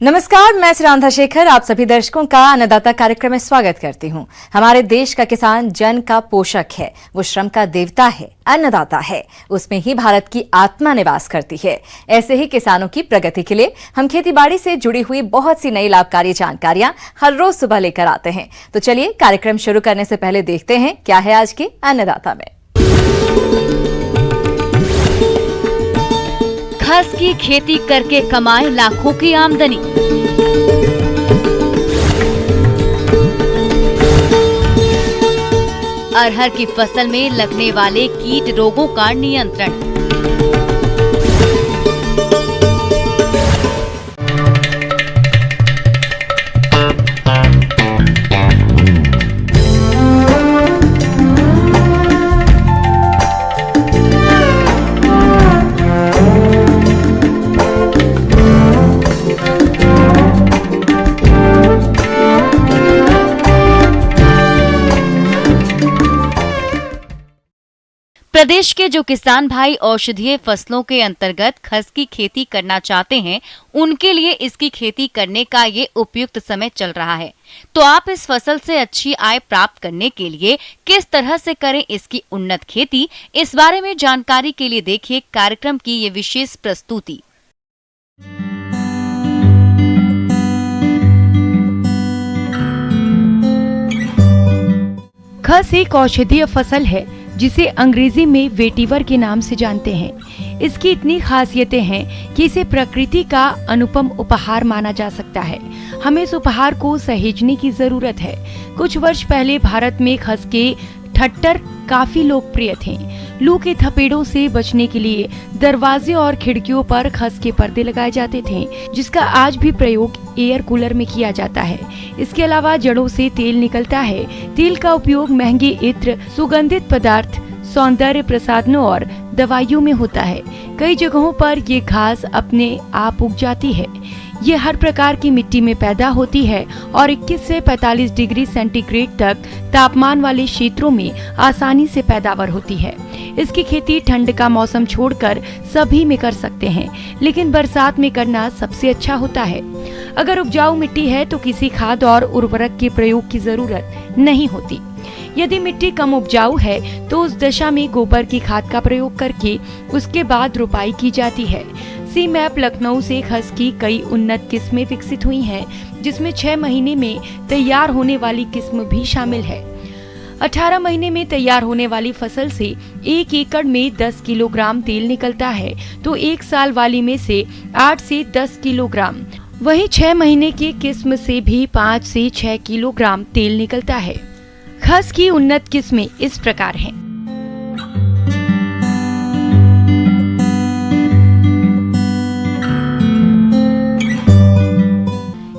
नमस्कार, मैं सुरांधा शेखर आप सभी दर्शकों का अन्नदाता कार्यक्रम में स्वागत करती हूं। हमारे देश का किसान जन का पोषक है, वो श्रम का देवता है, अन्नदाता है। उसमें ही भारत की आत्मा निवास करती है। ऐसे ही किसानों की प्रगति के लिए हम खेतीबाड़ी से जुड़ी हुई बहुत सी नई लाभकारी जानकारियां हर रोज सुबह लेकर आते हैं। तो चलिए कार्यक्रम शुरू करने से पहले देखते हैं क्या है आज के अन्नदाता में। खस की खेती करके कमाए लाखों की आमदनी। अरहर की फसल में लगने वाले कीट रोगों का नियंत्रण। प्रदेश के जो किसान भाई औषधीय फसलों के अंतर्गत खस की खेती करना चाहते हैं, उनके लिए इसकी खेती करने का ये उपयुक्त समय चल रहा है। तो आप इस फसल से अच्छी आय प्राप्त करने के लिए किस तरह से करें इसकी उन्नत खेती, इस बारे में जानकारी के लिए देखिए कार्यक्रम की ये विशेष प्रस्तुति। खस एक औषधीय फसल है जिसे अंग्रेजी में वेटिवर के नाम से जानते हैं। इसकी इतनी खासियतें हैं कि इसे प्रकृति का अनुपम उपहार माना जा सकता है। हमें इस उपहार को सहेजने की जरूरत है। कुछ वर्ष पहले भारत में खस के ठट्टर काफी लोकप्रिय थे। लू के थपेड़ों से बचने के लिए दरवाजे और खिड़कियों पर खस के पर्दे लगाए जाते थे, जिसका आज भी प्रयोग एयर कूलर में किया जाता है। इसके अलावा जड़ों से तेल निकलता है। तेल का उपयोग महंगे इत्र, सुगंधित पदार्थ, सौंदर्य प्रसाधनों और दवाइयों में होता है। कई जगहों पर ये घास अपने आप उग जाती है। ये हर प्रकार की मिट्टी में पैदा होती है और 21 से 45 डिग्री सेंटीग्रेड तक तापमान वाले क्षेत्रों में आसानी से पैदावार होती है। इसकी खेती ठंड का मौसम छोड़कर सभी में कर सकते हैं, लेकिन बरसात में करना सबसे अच्छा होता है। अगर उपजाऊ मिट्टी है तो किसी खाद और उर्वरक के प्रयोग की जरूरत नहीं होती। यदि मिट्टी कम उपजाऊ है तो उस दशा में गोबर की खाद का प्रयोग करके उसके बाद रोपाई की जाती है। सी मैप लखनऊ से खस की कई उन्नत किस्में विकसित हुई हैं, जिसमें 6 महीने में तैयार होने वाली किस्म भी शामिल है। 18 महीने में तैयार होने वाली फसल से 1 एकड़ में 10 किलोग्राम तेल निकलता है, तो 1 साल वाली में से 8 से 10 किलोग्राम। वहीं 6 महीने की किस्म से भी 5 से 6 किलोग्राम तेल निकलता है। खस की उन्नत किस्में इस प्रकार हैं।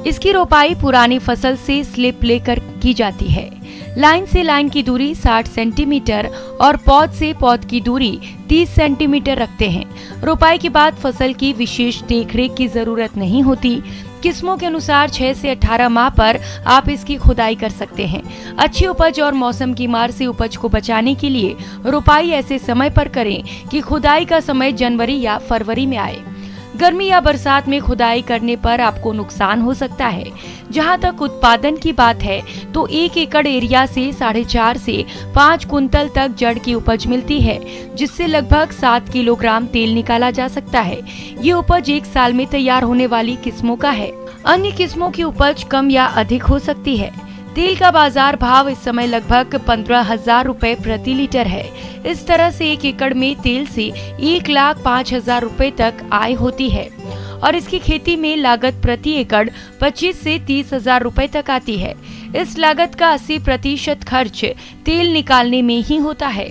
इसकी रोपाई पुरानी फसल से स्लिप लेकर की जाती है। लाइन से लाइन की दूरी 60 सेंटीमीटर और पौध से पौध की दूरी 30 सेंटीमीटर रखते हैं। रोपाई के बाद फसल की विशेष देखरेख की जरूरत नहीं होती। किस्मों के अनुसार 6 से 18 माह पर आप इसकी खुदाई कर सकते हैं। अच्छी उपज और मौसम की मार से उपज को बचाने के लिए रोपाई ऐसे समय पर करें कि खुदाई का समय जनवरी या फरवरी में आए। गर्मी या बरसात में खुदाई करने पर आपको नुकसान हो सकता है। जहां तक उत्पादन की बात है तो 1 एकड़ एरिया से 4.5 से 5 कुंतल तक जड़ की उपज मिलती है, जिससे लगभग 7 किलोग्राम तेल निकाला जा सकता है। ये उपज 1 साल में तैयार होने वाली किस्मों का है। अन्य किस्मों की उपज कम या अधिक हो सकती है। तेल का बाजार भाव इस समय लगभग 15,000 रुपए प्रति लीटर है। इस तरह से 1 एकड़ में तेल से 1,05,000 रुपए तक आय होती है और इसकी खेती में लागत प्रति एकड़ 25 से 30,000 रुपए तक आती है। इस लागत का 80% खर्च तेल निकालने में ही होता है।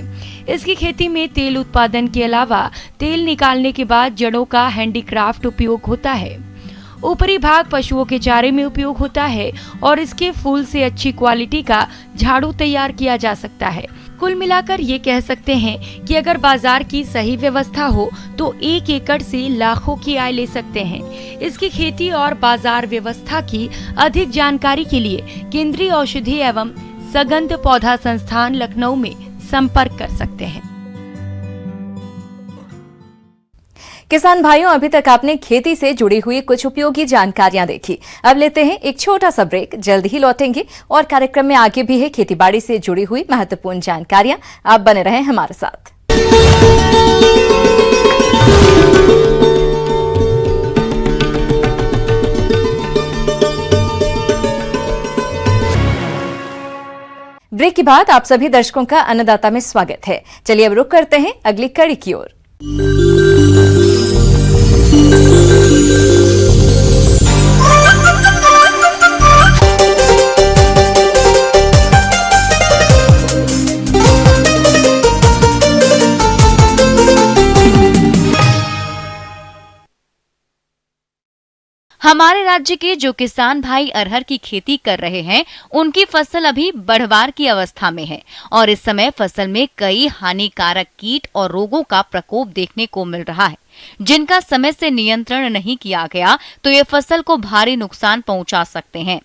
इसकी खेती में तेल उत्पादन के अलावा तेल निकालने के बाद जड़ों का हैंडीक्राफ्ट उपयोग होता है। ऊपरी भाग पशुओं के चारे में उपयोग होता है और इसके फूल से अच्छी क्वालिटी का झाड़ू तैयार किया जा सकता है। कुल मिलाकर ये कह सकते हैं कि अगर बाजार की सही व्यवस्था हो तो 1 एकड़ से लाखों की आय ले सकते हैं। इसकी खेती और बाजार व्यवस्था की अधिक जानकारी के लिए केंद्रीय औषधि एवं सगंध पौधा संस्थान लखनऊ में संपर्क कर सकते हैं। किसान भाइयों, अभी तक आपने खेती से जुड़ी हुई कुछ उपयोगी जानकारियां देखी। अब लेते हैं एक छोटा सा ब्रेक, जल्द ही लौटेंगे और कार्यक्रम में आगे भी है खेतीबाड़ी से जुड़ी हुई महत्वपूर्ण जानकारियां। आप बने रहें हमारे साथ। ब्रेक के बाद आप सभी दर्शकों का अन्नदाता में स्वागत है। चलिए अब रुक करते हैं अगली कड़ी की ओर। हमारे राज्य के जो किसान भाई अरहर की खेती कर रहे हैं, उनकी फसल अभी बढ़वार की अवस्था में है और इस समय फसल में कई हानिकारक कीट और रोगों का प्रकोप देखने को मिल रहा है, जिनका समय से नियंत्रण नहीं किया गया तो ये फसल को भारी नुकसान पहुंचा सकते हैं।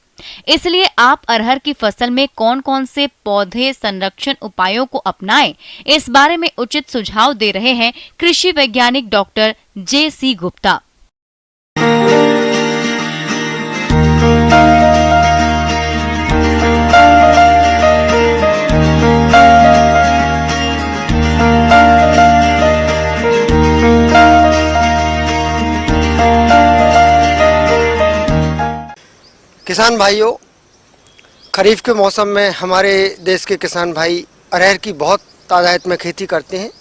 इसलिए आप अरहर की फसल में कौन कौन से पौधे संरक्षण उपायों को अपनाएं, इस बारे में उचित सुझाव दे रहे हैं कृषि वैज्ञानिक डॉक्टर J.C. गुप्ता। किसान भाइयों, खरीफ के मौसम में हमारे देश के किसान भाई अरहर की बहुत तादाद में खेती करते हैं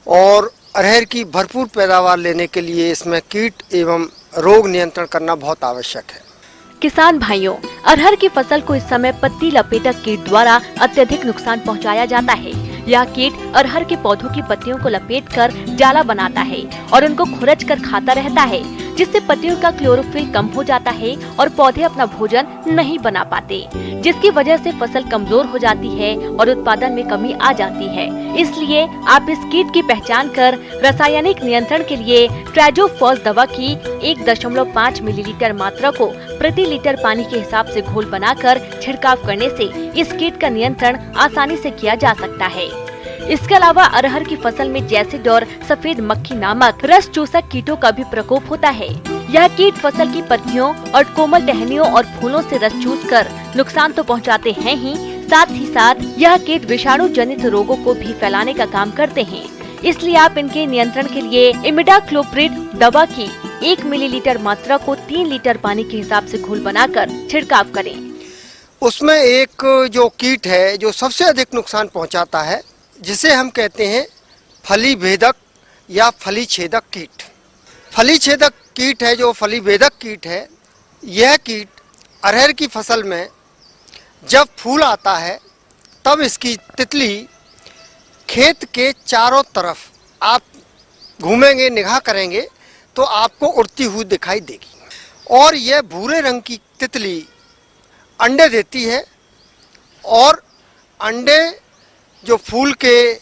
और अरहर की भरपूर पैदावार लेने के लिए इसमें कीट एवं रोग नियंत्रण करना बहुत आवश्यक है। किसान भाइयों, अरहर की फसल को इस समय पत्ती लपेटक कीट द्वारा अत्यधिक नुकसान पहुंचाया जाता है। यह कीट अरहर के पौधों की पत्तियों को लपेटकर जाला बनाता है और उनको खुरच कर खाता रहता है, जिससे पत्तियों का क्लोरोफिल कम हो जाता है और पौधे अपना भोजन नहीं बना पाते, जिसकी वजह से फसल कमजोर हो जाती है और उत्पादन में कमी आ जाती है। इसलिए आप इस कीट की पहचान कर रासायनिक नियंत्रण के लिए ट्राइजोफॉस दवा की 1.5 मिलीलीटर मात्रा को प्रति लीटर पानी के हिसाब से घोल बनाकर छिड़काव करने से इस कीट का नियंत्रण आसानी से किया जा सकता है। इसके अलावा अरहर की फसल में जैसिड और सफेद मक्खी नामक रस चूसक कीटों का भी प्रकोप होता है। यह कीट फसल की पत्तियों और कोमल टहनियों और फूलों से रस चूसकर नुकसान तो पहुंचाते हैं ही साथ यह कीट विषाणु जनित रोगों को भी फैलाने का काम करते हैं। इसलिए आप इनके नियंत्रण के लिए इमिडाक्लोप्रिड दवा की 1 मिलीलीटर मात्रा को 3 लीटर पानी के हिसाब से घोल बनाकर छिड़काव करें। उसमें एक जो कीट है जो सबसे अधिक नुकसान पहुंचाता है, जिसे हम कहते हैं फली भेदक या फली छेदक कीट। फली छेदक कीट है जो फली भेदक कीट है, यह कीट अरहर की फसल में जब फूल आता है तब इसकी तितली खेत के चारों तरफ आप घूमेंगे, निगाह करेंगे तो आपको उड़ती हुई दिखाई देगी और यह भूरे रंग की तितली अंडे देती है और अंडे जो फूल के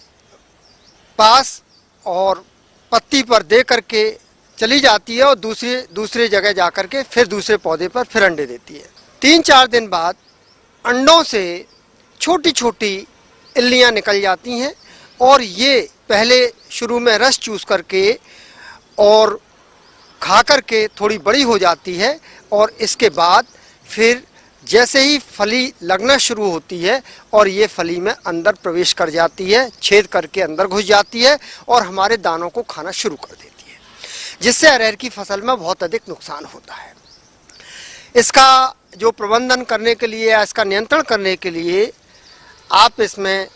पास और पत्ती पर दे करके चली जाती है और दूसरे जगह जा कर के फिर दूसरे पौधे पर फिर अंडे देती है। 3-4 दिन बाद अंडों से छोटी छोटी इल्लियाँ निकल जाती हैं और ये पहले शुरू में रस चूस करके और खा करके थोड़ी बड़ी हो जाती है और इसके बाद फिर जैसे ही फली लगना शुरू होती है और ये फली में अंदर प्रवेश कर जाती है, छेद करके अंदर घुस जाती है और हमारे दानों को खाना शुरू कर देती है, जिससे अरहर की फसल में बहुत अधिक नुकसान होता है। इसका जो प्रबंधन करने के लिए या इसका नियंत्रण करने के लिए आप इसमें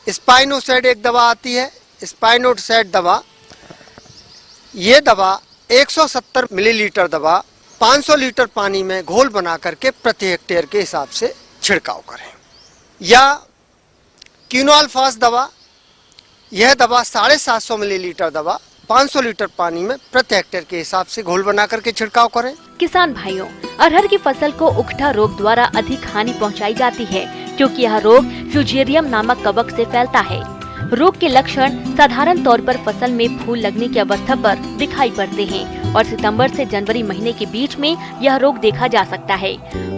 स्पाइनोसैड एक दवा आती है, स्पाइनोसैड दवा, ये दवा 170 मिलीलीटर दवा 500 लीटर पानी में घोल बना करके प्रति हेक्टेयर के हिसाब से छिड़काव करें। या क्विनोआल्फास दवा, यह दवा 750 मिलीलीटर दवा 500 लीटर पानी में प्रति हेक्टेयर के हिसाब से घोल बना करके छिड़काव करें। किसान भाइयों, अरहर की फसल को उकठा रोग द्वारा अधिक हानि पहुंचाई जाती है, क्योंकि यह रोग फ्यूजेरियम नामक कवक से फैलता है। रोग के लक्षण साधारण तौर पर फसल में फूल लगने की अवस्था पर दिखाई पड़ते हैं और सितंबर से जनवरी महीने के बीच में यह रोग देखा जा सकता है।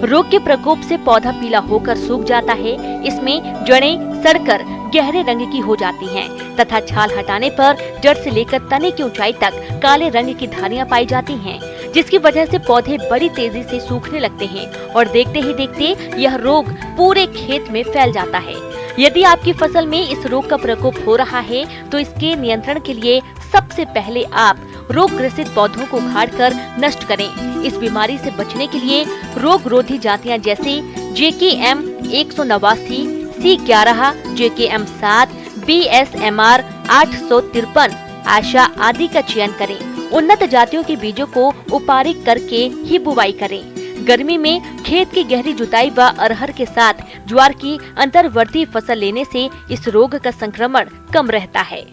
रोग के प्रकोप से पौधा पीला होकर सूख जाता है। इसमें जड़ें सड़कर गहरे रंग की हो जाती हैं तथा छाल हटाने पर जड़ से लेकर तने की ऊंचाई तक काले रंग की धारियां पाई जाती हैं, जिसकी वजह से पौधे बड़ी तेजी से सूखने लगते हैं और देखते ही देखते यह रोग पूरे खेत में फैल जाता है। यदि आपकी फसल में इस रोग का प्रकोप हो रहा है तो इसके नियंत्रण के लिए सबसे पहले आप रोग ग्रसित पौधों को उखाड़कर नष्ट करें। इस बीमारी से बचने के लिए रोग रोधी जातियां जैसे JKM 189, C11, JKM 7, BSMR 853, आशा आदि का चयन करें। उन्नत जातियों के बीजों को उपारिक करके ही बुवाई करें। गर्मी में खेत की गहरी जुताई व अरहर के साथ ज्वार की अंतर्वर्ती फसल लेने से इस रोग का संक्रमण कम रहता है।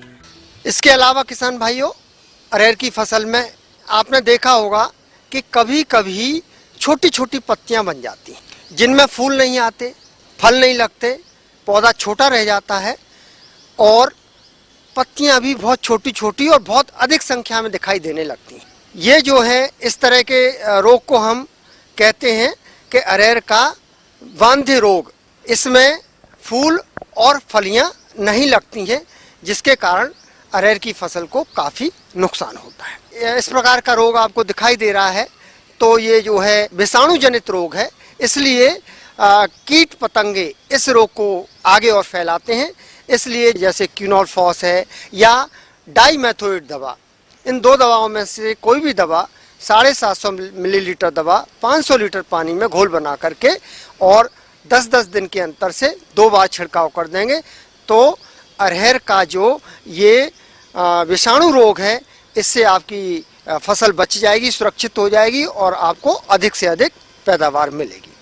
इसके अलावा किसान भाइयों, अरहर की फसल में आपने देखा होगा कि कभी कभी छोटी छोटी पत्तियां बन जाती हैं जिनमें फूल नहीं आते, फल नहीं लगते, पौधा छोटा रह जाता है और पत्तियां भी बहुत छोटी छोटी और बहुत अधिक संख्या में दिखाई देने लगती हैं। ये जो है इस तरह के रोग को हम कहते हैं कि अरहर का वांध्य रोग। इसमें फूल और फलियां नहीं लगती हैं जिसके कारण अरहर की फसल को काफ़ी नुकसान होता है। इस प्रकार का रोग आपको दिखाई दे रहा है तो ये जो है विषाणु जनित रोग है, इसलिए कीट पतंगे इस रोग को आगे और फैलाते हैं। इसलिए जैसे क्विनोलफॉस है या डाइमेथोइट दवा, इन दो दवाओं में से कोई भी दवा 750 मिलीलीटर दवा 500 लीटर पानी में घोल बना करके और 10-10 दिन के अंतर से 2 बार छिड़काव कर देंगे तो अरहर का जो ये विषाणु रोग है इससे आपकी फसल बच जाएगी, सुरक्षित हो जाएगी और आपको अधिक से अधिक पैदावार मिलेगी।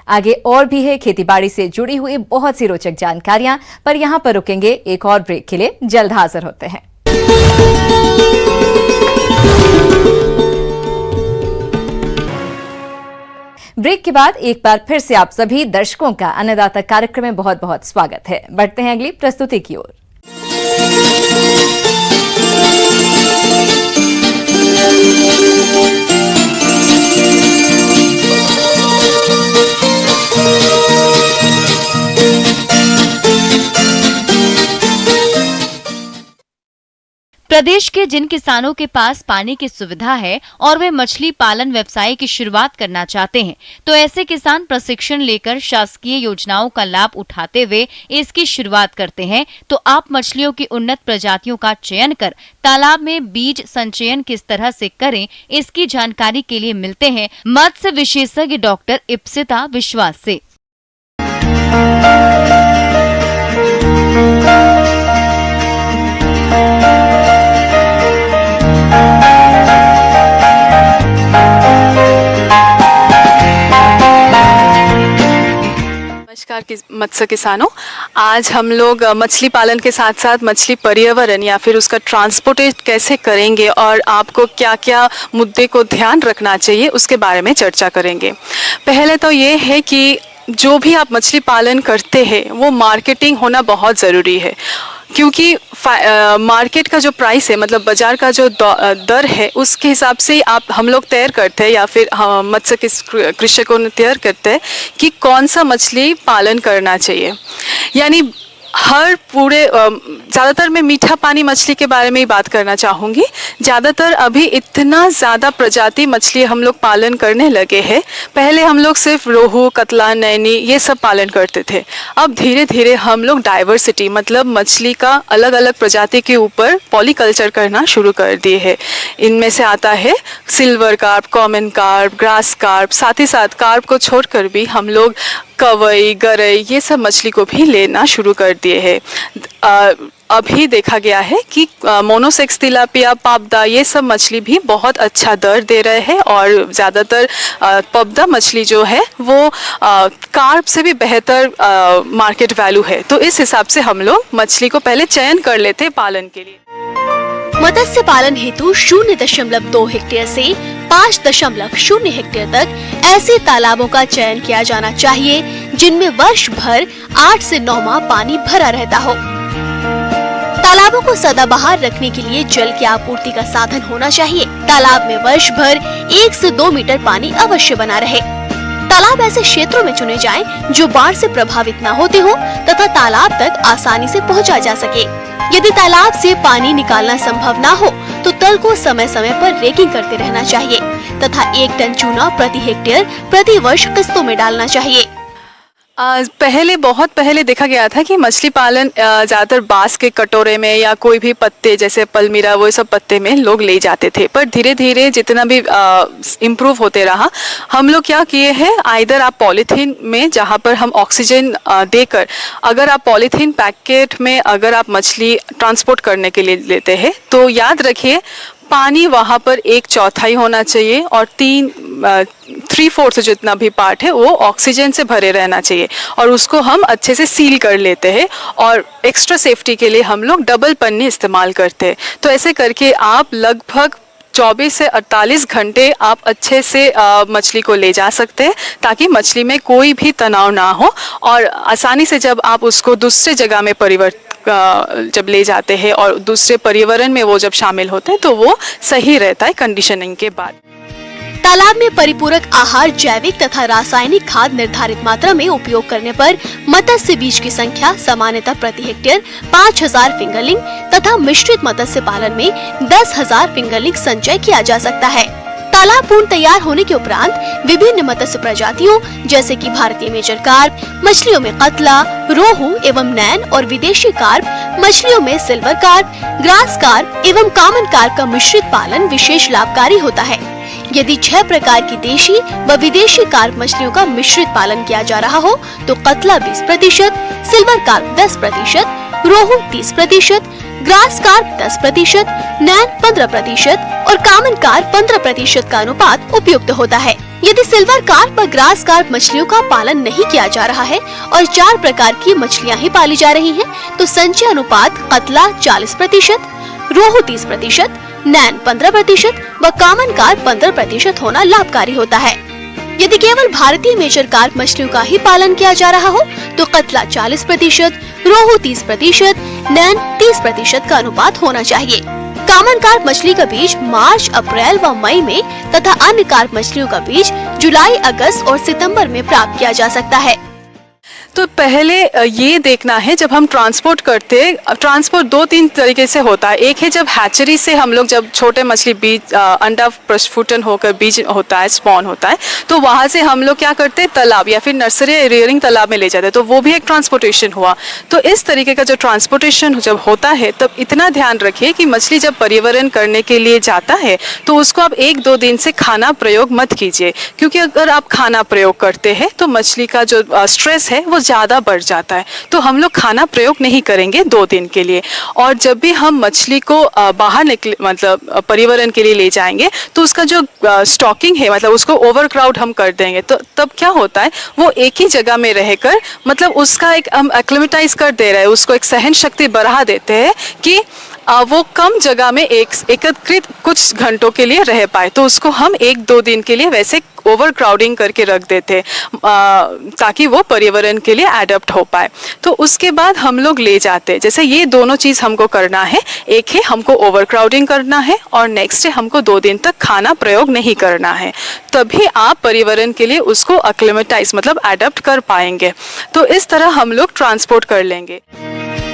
आगे और भी है खेती बाड़ी से जुड़ी हुई बहुत सी रोचक जानकारियां, पर यहां पर रुकेंगे एक और ब्रेक के लिए। जल्द हाजिर होते हैं। ब्रेक के बाद एक बार फिर से आप सभी दर्शकों का अन्नदाता कार्यक्रम में बहुत बहुत स्वागत है। बढ़ते हैं अगली प्रस्तुति की ओर। प्रदेश के जिन किसानों के पास पानी की सुविधा है और वे मछली पालन व्यवसाय की शुरुआत करना चाहते हैं, तो ऐसे किसान प्रशिक्षण लेकर शासकीय योजनाओं का लाभ उठाते हुए इसकी शुरुआत करते हैं। तो आप मछलियों की उन्नत प्रजातियों का चयन कर तालाब में बीज संचयन किस तरह से करें, इसकी जानकारी के लिए मिलते हैं मत्स्य विशेषज्ञ डॉक्टर इप्सिता विश्वास से। नमस्कार मत्स्य किसानों, आज हम लोग मछली पालन के साथ साथ मछली पर्यावरण या फिर उसका ट्रांसपोर्टेट कैसे करेंगे और आपको क्या क्या मुद्दे को ध्यान रखना चाहिए उसके बारे में चर्चा करेंगे। पहले तो ये है कि जो भी आप मछली पालन करते हैं वो मार्केटिंग होना बहुत ज़रूरी है, क्योंकि मार्केट का जो प्राइस है, मतलब बाज़ार का जो दर है, उसके हिसाब से हम लोग तय करते हैं या फिर मत्स्य कृषकों ने तय करते हैं कि कौन सा मछली पालन करना चाहिए। यानी हर पूरे ज़्यादातर मैं मीठा पानी मछली के बारे में ही बात करना चाहूँगी। ज़्यादातर अभी इतना ज़्यादा प्रजाति मछली हम लोग पालन करने लगे हैं। पहले हम लोग सिर्फ रोहू, कतला, नैनी ये सब पालन करते थे। अब धीरे धीरे हम लोग डाइवर्सिटी मतलब मछली का अलग अलग प्रजाति के ऊपर पॉलीकल्चर करना शुरू कर दिए हैं। इनमें से आता है silver carp, common carp, grass carp, साथ ही साथ कार्प को छोड़कर भी हम लोग कवई, गरई ये सब मछली को भी लेना शुरू कर दिए हैं। अभी देखा गया है कि मोनोसेक्स तिलापिया, पापदा ये सब मछली भी बहुत अच्छा दर दे रहे हैं और ज़्यादातर पापदा मछली जो है वो कार्प से भी बेहतर मार्केट वैल्यू है। तो इस हिसाब से हम लोग मछली को पहले चयन कर लेते हैं पालन के लिए। मत्स्य पालन हेतु 0.2 हेक्टेयर से 5.0 हेक्टेयर तक ऐसे तालाबों का चयन किया जाना चाहिए जिनमें वर्ष भर 8 से 9 माह पानी भरा रहता हो। तालाबों को सदाबहार रखने के लिए जल की आपूर्ति का साधन होना चाहिए। तालाब में वर्ष भर 1 से 2 मीटर पानी अवश्य बना रहे। तालाब ऐसे क्षेत्रों में चुने जाएं जो बाढ़ से प्रभावित न होते हो तथा तालाब तक आसानी से पहुंचा जा सके। यदि तालाब से पानी निकालना संभव न हो तो तल को समय समय पर रेकिंग करते रहना चाहिए तथा 1 टन चूना प्रति हेक्टेयर प्रति वर्ष किस्तों में डालना चाहिए। बहुत पहले देखा गया था कि मछली पालन ज़्यादातर बांस के कटोरे में या कोई भी पत्ते जैसे पलमीरा वो सब पत्ते में लोग ले जाते थे, पर धीरे धीरे जितना भी इम्प्रूव होते रहा हम लोग क्या किए हैं, आइदर आप पॉलीथीन में जहाँ पर हम ऑक्सीजन देकर, अगर आप पॉलीथीन पैकेट में अगर आप मछली ट्रांसपोर्ट करने के लिए लेते हैं तो याद रखिए पानी वहाँ पर 1/4 होना चाहिए और 3/4 जितना भी पार्ट है वो ऑक्सीजन से भरे रहना चाहिए और उसको हम अच्छे से सील कर लेते हैं और एक्स्ट्रा सेफ्टी के लिए हम लोग डबल पन्नी इस्तेमाल करते हैं। तो ऐसे करके आप लगभग 24 से 48 घंटे आप अच्छे से मछली को ले जा सकते हैं ताकि मछली में कोई भी तनाव ना हो और आसानी से जब आप उसको दूसरे जगह में जब ले जाते हैं और दूसरे पर्यावरण में वो जब शामिल होते हैं तो वो सही रहता है कंडीशनिंग के बाद। तालाब में परिपूरक आहार, जैविक तथा रासायनिक खाद निर्धारित मात्रा में उपयोग करने पर मत्स्य बीज की संख्या सामान्यतः प्रति हेक्टेयर 5000 फिंगरलिंग तथा मिश्रित मत्स्य पालन में 10,000 फिंगरलिंग संचय किया जा सकता है। तालाब पूर्ण तैयार होने के उपरांत विभिन्न मत्स्य प्रजातियों जैसे कि भारतीय मेजर कार्प, मछलियों में कतला, रोहू एवं नैन और विदेशी कार्प, मछलियों में सिल्वर कार्प, ग्रास कार्प एवं कॉमन कार्प का मिश्रित पालन विशेष लाभकारी होता है। यदि 6 प्रकार की देशी व विदेशी कार्प मछलियों का मिश्रित पालन किया जा रहा हो तो कतला 20%, सिल्वर कार्प 10%, रोहू 30%, ग्रास कार्प 10%, नैन 15% और कॉमन कार्प 15% का अनुपात उपयुक्त होता है। यदि सिल्वर कार्प व ग्रास कार्प मछलियों का पालन नहीं किया जा रहा है और 4 प्रकार की मछलियां ही पाली जा रही हैं, तो संचय अनुपात कतला 40%, रोहू 30%, नैन 15% व कॉमन कार्प 15% होना लाभकारी होता है। यदि केवल भारतीय मेजर कार्प मछलियों का ही पालन किया जा रहा हो तो कतला 40%, रोहू 30%, नैन 30% का अनुपात होना चाहिए। कॉमन कार्प मछली का बीज मार्च, अप्रैल व मई में तथा अन्य कार्प मछलियों का बीज जुलाई, अगस्त और सितंबर में प्राप्त किया जा सकता है। तो पहले ये देखना है जब हम ट्रांसपोर्ट करते हैं, ट्रांसपोर्ट 2-3 तरीके से होता है। एक है जब हैचरी से हम लोग जब छोटे मछली बीज अंडा प्रस्फुटन होकर बीज होता है, स्पॉन होता है, तो वहाँ से हम लोग क्या करते हैं तालाब या फिर नर्सरी रियरिंग तालाब में ले जाते हैं, तो वो भी एक ट्रांसपोर्टेशन हुआ। तो इस तरीके का जो ट्रांसपोर्टेशन जब होता है तब इतना ध्यान रखिए कि मछली जब पर्यावरण करने के लिए जाता है तो उसको आप 1-2 दिन से खाना प्रयोग मत कीजिए, क्योंकि अगर आप खाना प्रयोग करते हैं तो मछली का जो स्ट्रेस है वो ज़्यादा बढ़ जाता है। तो हम लोग खाना प्रयोग नहीं करेंगे 2 दिन के लिए। और जब भी हम मछली को बाहर निकले मतलब पर्यावरण के लिए ले जाएंगे तो उसका जो स्टॉकिंग है मतलब उसको ओवरक्राउड हम कर देंगे, तो तब क्या होता है वो एक ही जगह में रहकर मतलब उसका एक हम एक्लिमेटाइज कर दे रहे हैं, उसको एक सहन शक्ति बढ़ा देते हैं कि वो कम जगह में एकत्रित कुछ घंटों के लिए रह पाए। तो उसको हम 1-2 दिन के लिए वैसे ओवर क्राउडिंग करके रख देते ताकि वो पर्यावरण के लिए एडप्ट हो पाए। तो उसके बाद हम लोग ले जाते, जैसे ये दोनों चीज़ हमको करना है, एक है हमको ओवर क्राउडिंग करना है और नेक्स्ट है हमको 2 दिन तक खाना प्रयोग नहीं करना है, तभी आप पर्यावरण के लिए उसको एक्लिमेटाइज मतलब एडप्ट कर पाएंगे। तो इस तरह हम लोग ट्रांसपोर्ट कर लेंगे।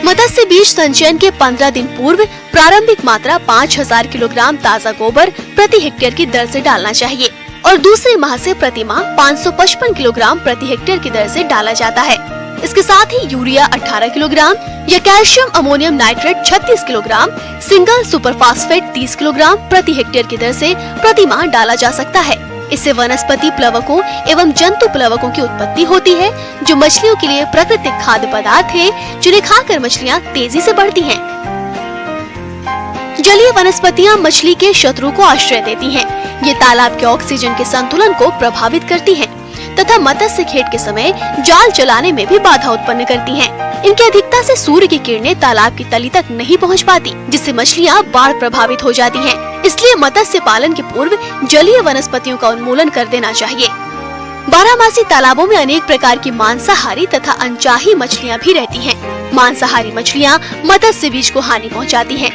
मत्स्य बीज संचयन के 15 दिन पूर्व प्रारंभिक मात्रा 5000 किलोग्राम ताज़ा गोबर प्रति हेक्टेयर की दर से डालना चाहिए और दूसरे माह से प्रति माह 555 किलोग्राम प्रति हेक्टेयर की दर से डाला जाता है। इसके साथ ही यूरिया 18 किलोग्राम या calcium ammonium nitrate 36 kilogram, single superphosphate 30 kilogram प्रति हेक्टेयर की दर से प्रति माह डाला जा सकता है। इससे वनस्पति प्लवकों एवं जंतु प्लवकों की उत्पत्ति होती है, जो मछलियों के लिए प्राकृतिक खाद्य पदार्थ है, जिन्हें खाकर मछलियाँ तेजी से बढ़ती हैं। जलीय वनस्पतियाँ मछली के शत्रु को आश्रय देती हैं। ये तालाब के ऑक्सीजन के संतुलन को प्रभावित करती हैं तथा मत्स्य खेत के समय जाल चलाने में भी बाधा उत्पन्न करती हैं। इनकी अधिकता से सूर्य की किरणें तालाब की तली तक नहीं पहुंच पाती, जिससे मछलियां बाढ़ प्रभावित हो जाती हैं। इसलिए मत्स्य पालन के पूर्व जलीय वनस्पतियों का उन्मूलन कर देना चाहिए। बारहमासी तालाबों में अनेक प्रकार की मांसाहारी तथा अनचाही मछलियां भी रहती हैं। मांसाहारी मछलियां मत्स्य बीज को हानि पहुंचाती हैं।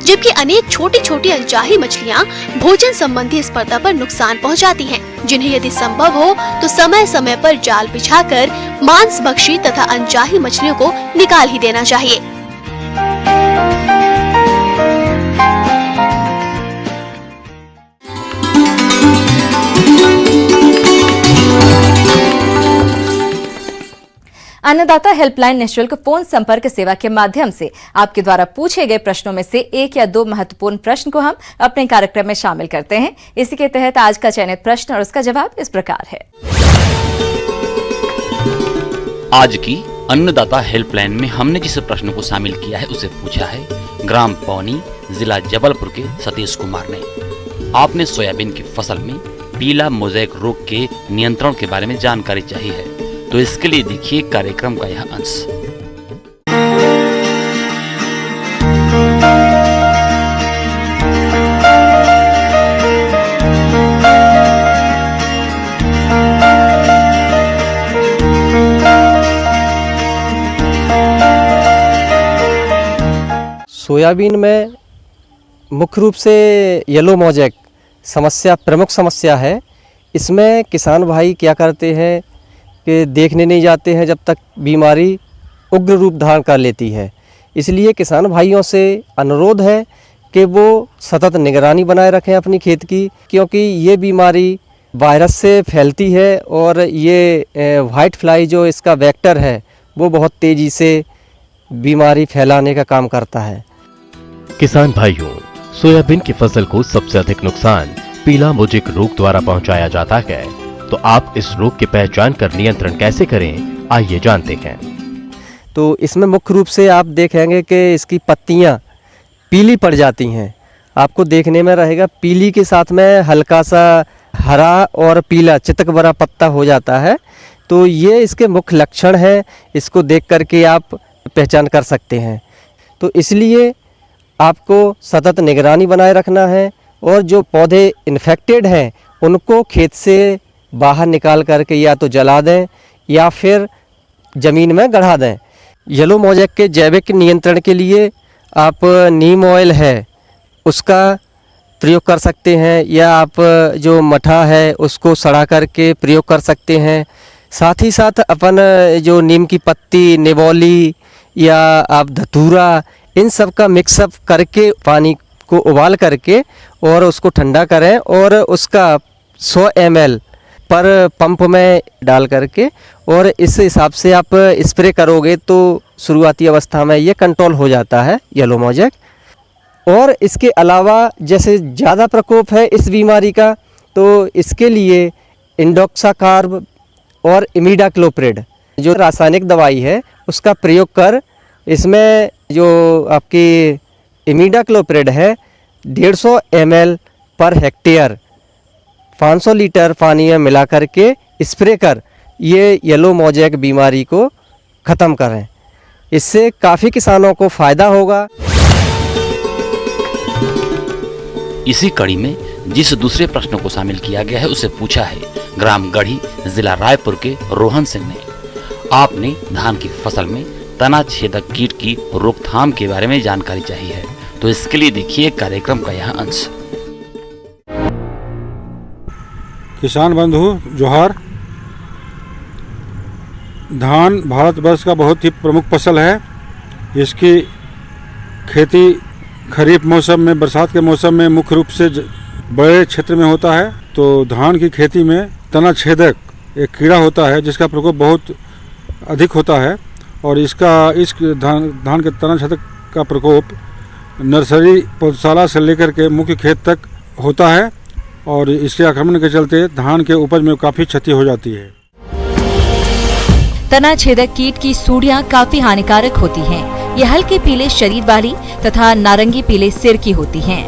जबकि अनेक छोटी छोटी अनचाही मछलियाँ भोजन संबंधी स्पर्धा पर नुकसान पहुँचाती हैं, जिन्हें यदि संभव हो तो समय समय पर जाल बिछाकर मांस भक्षी तथा अनचाही मछलियों को निकाल ही देना चाहिए। अन्नदाता हेल्पलाइन निःशुल्क फोन संपर्क सेवा के माध्यम से आपके द्वारा पूछे गए प्रश्नों में से एक या दो महत्वपूर्ण प्रश्न को हम अपने कार्यक्रम में शामिल करते हैं। इसी के तहत आज का चयनित प्रश्न और उसका जवाब इस प्रकार है। आज की अन्नदाता हेल्पलाइन में हमने जिस प्रश्न को शामिल किया है उसे पूछा है ग्राम पौनी, जिला जबलपुर के सतीश कुमार ने। आपने सोयाबीन की फसल में पीला मोज़ेक रोग के नियंत्रण के बारे में जानकारी चाहिए है, तो इसके लिए देखिए कार्यक्रम का यह अंश। सोयाबीन में मुख्य रूप से येलो मोज़ेक समस्या प्रमुख समस्या है। इसमें किसान भाई क्या करते हैं कि देखने नहीं जाते हैं जब तक बीमारी उग्र रूप धारण कर लेती है। इसलिए किसान भाइयों से अनुरोध है कि वो सतत निगरानी बनाए रखें अपनी खेत की, क्योंकि ये बीमारी वायरस से फैलती है और ये वाइट फ्लाई जो इसका वेक्टर है वो बहुत तेज़ी से बीमारी फैलाने का काम करता है। किसान भाइयों, सोयाबीन की फसल को सबसे अधिक नुकसान पीला मोज़ेक रोग द्वारा पहुंचाया जाता है, तो आप इस रोग की पहचान कर नियंत्रण कैसे करें, आइए जानते हैं। तो इसमें मुख्य रूप से आप देखेंगे कि इसकी पत्तियां पीली पड़ जाती हैं। आपको देखने में रहेगा पीली के साथ में हल्का सा हरा और पीला चितक भरा पत्ता हो जाता है। तो ये इसके मुख्य लक्षण हैं, इसको देख करके आप पहचान कर सकते हैं। तो इसलिए आपको सतत निगरानी बनाए रखना है और जो पौधे इन्फेक्टेड हैं उनको खेत से बाहर निकाल करके या तो जला दें या फिर ज़मीन में गढ़ा दें। येलो मोज़ेक के जैविक नियंत्रण के लिए आप नीम ऑयल है उसका प्रयोग कर सकते हैं, या आप जो मठा है उसको सड़ा करके प्रयोग कर सकते हैं। साथ ही साथ अपन जो नीम की पत्ती, निबोली या आप धतूरा, इन सब का मिक्सअप करके पानी को उबाल करके और उसको ठंडा करें और उसका 100 ml पर पंप में डाल करके और इस हिसाब से आप स्प्रे करोगे तो शुरुआती अवस्था में ये कंट्रोल हो जाता है येलो मोज़ेक। और इसके अलावा जैसे ज़्यादा प्रकोप है इस बीमारी का, तो इसके लिए इंडोक्साकार्ब और इमिडाक्लोप्रिड जो रासायनिक दवाई है उसका प्रयोग कर, इसमें जो आपकी इमिडाक्लोप्रिड है 150 ml पर हेक्टेयर 500 लीटर पानी में मिला करके स्प्रे कर ये येलो मोज़ेक बीमारी को ख़त्म करें। इससे काफ़ी किसानों को फ़ायदा होगा। इसी कड़ी में जिस दूसरे प्रश्न को शामिल किया गया है उसे पूछा है ग्राम गढ़ी, जिला रायपुर के रोहन सिंह ने। आपने धान की फसल में तना छेदक कीट की रोकथाम के बारे में जानकारी चाहिए है, तो इसके लिए देखिए कार्यक्रम का यह अंश। किसान बंधु जोहार। धान भारतवर्ष का बहुत ही प्रमुख फसल है। इसकी खेती खरीफ मौसम में, बरसात के मौसम में मुख्य रूप से बड़े क्षेत्र में होता है। तो धान की खेती में तना छेदक एक कीड़ा होता है जिसका प्रकोप बहुत अधिक होता है और इस धान के तना छेदक का प्रकोप नर्सरी पौधशाला से लेकर के मुख्य खेत तक होता है और इसके आक्रमण के चलते धान के उपज में काफ़ी क्षति हो जाती है। तना छेदक कीट की सूढ़ियां काफी हानिकारक होती हैं। ये हल्के पीले शरीर वाली तथा नारंगी पीले सिर की होती हैं।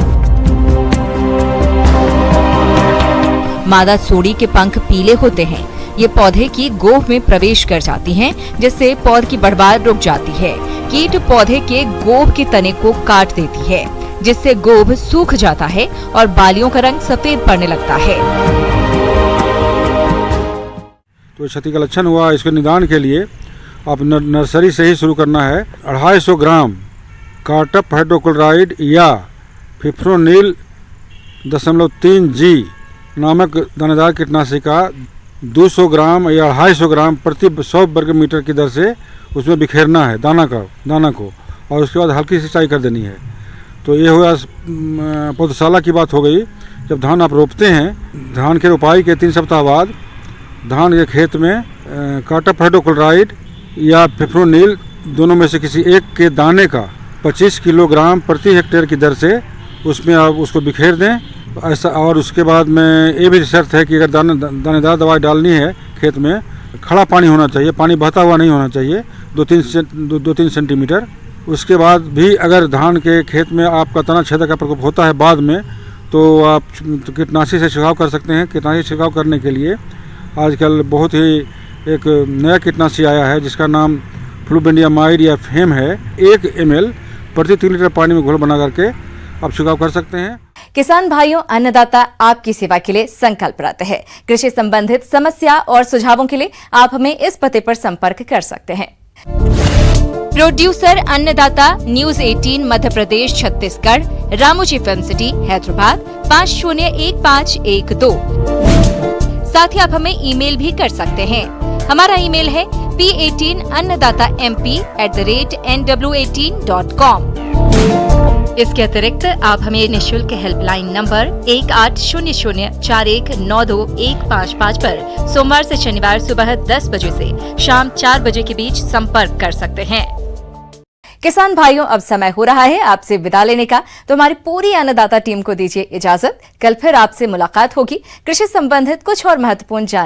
मादा सूढ़ी के पंख पीले होते हैं। ये पौधे की गोभ में प्रवेश कर जाती हैं, जिससे पौध की बढ़वार रुक जाती है। कीट पौधे के गोभ के तने को काट देती है, जिससे गोभ सूख जाता है और बालियों का रंग सफेद पड़ने लगता है। तो क्षति का लक्षण हुआ, इसके निदान के लिए आप नर्सरी से ही शुरू करना है। 250 ग्राम कार्टप हाइड्रोक्लोराइड या फिप्रोनिल 0.3G नामक दानेदार कीटनाशी का 200 ग्राम या 250 ग्राम प्रति 100 वर्ग मीटर की दर से उसमें बिखेरना है दाना को, और उसके बाद हल्की सिंचाई कर देनी है। तो ये हुआ पौधशाला की बात हो गई। जब धान आप रोपते हैं, धान के रोपाई के 3 सप्ताह बाद धान के खेत में कार्टप हाइड्रोक्लोराइड या फिप्रोनिल दोनों में से किसी एक के दाने का 25 किलोग्राम प्रति हेक्टेयर की दर से उसमें आप उसको बिखेर दें। ऐसा, और उसके बाद में ये भी शर्त है कि अगर दानेदार दवाई डालनी है खेत में, खड़ा पानी होना चाहिए, पानी बहता हुआ नहीं होना चाहिए, 2-3 सेंटीमीटर। उसके बाद भी अगर धान के खेत में आपका तना छेदक का प्रकोप होता है बाद में, तो आप कीटनाशी से छिड़काव कर सकते हैं। कीटनाशी छिड़काव करने के लिए आजकल बहुत ही एक नया कीटनाशी आया है जिसका नाम फ्लुबेंडियामाइड या फेम है। 1 ml प्रति 3 लीटर पानी में घोल बना करके आप छिड़काव कर सकते हैं। किसान भाइयों, अन्नदाता आपकी सेवा के लिए संकल्परत है। कृषि संबंधित समस्या और सुझावों के लिए आप हमें इस पते पर संपर्क कर सकते हैं। प्रोड्यूसर अन्नदाता, news 18 Madhya Pradesh Chhattisgarh, Ramoji film city Hyderabad 501512। साथ ही आप हमें ईमेल भी कर सकते हैं। हमारा ईमेल है p18annadatamp@nw18.com। इसके अतिरिक्त आप हमें निःशुल्क हेल्पलाइन नंबर 180041921555 पर सोमवार से शनिवार सुबह 10 बजे से शाम 4 बजे के बीच संपर्क कर सकते हैं। किसान भाइयों, अब समय हो रहा है आपसे विदा लेने का, तो हमारी पूरी अन्नदाता टीम को दीजिए इजाजत। कल फिर आपसे मुलाकात होगी कृषि संबंधित कुछ और महत्वपूर्ण जानकारी